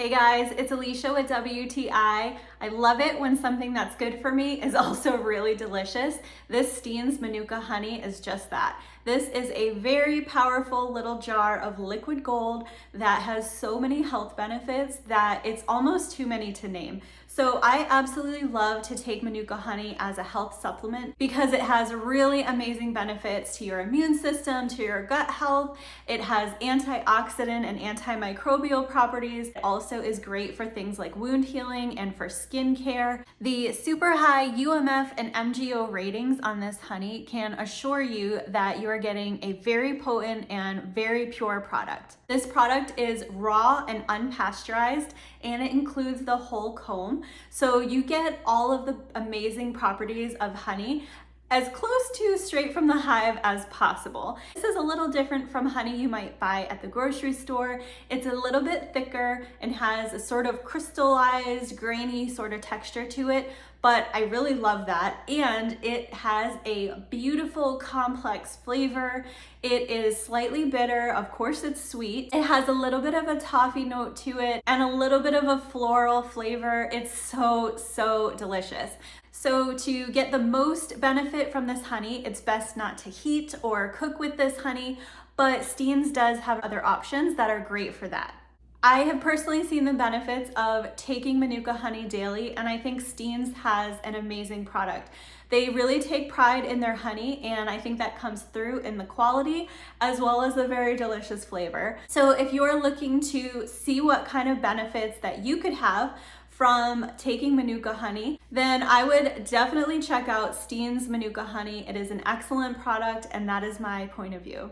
Hey guys, it's Alicia with WTI. I love it when something that's good for me is also really delicious. This Steens Manuka Honey is just that. This is a very powerful little jar of liquid gold that has so many health benefits that it's almost too many to name. So I absolutely love to take Manuka honey as a health supplement because it has really amazing benefits to your immune system, to your gut health. It has antioxidant and antimicrobial properties. It also is great for things like wound healing and for skin care. The super high UMF and MGO ratings on this honey can assure you that you are getting a very potent and very pure product. This product is raw and unpasteurized, and it includes the whole comb. So you get all of the amazing properties of honey as close to straight from the hive as possible. This is a little different from honey you might buy at the grocery store. It's a little bit thicker and has a sort of crystallized, grainy sort of texture to it, but I really love that. And it has a beautiful, complex flavor. It is slightly bitter. Of course, it's sweet. It has a little bit of a toffee note to it and a little bit of a floral flavor. It's so delicious. So to get the most benefit from this honey, it's best not to heat or cook with this honey, but Steens does have other options that are great for that. I have personally seen the benefits of taking Manuka honey daily, and I think Steens has an amazing product. They really take pride in their honey, and I think that comes through in the quality as well as the very delicious flavor. So if you're looking to see what kind of benefits that you could have from taking Manuka honey, then I would definitely check out Steens Manuka Honey. It is an excellent product, and that is my point of view.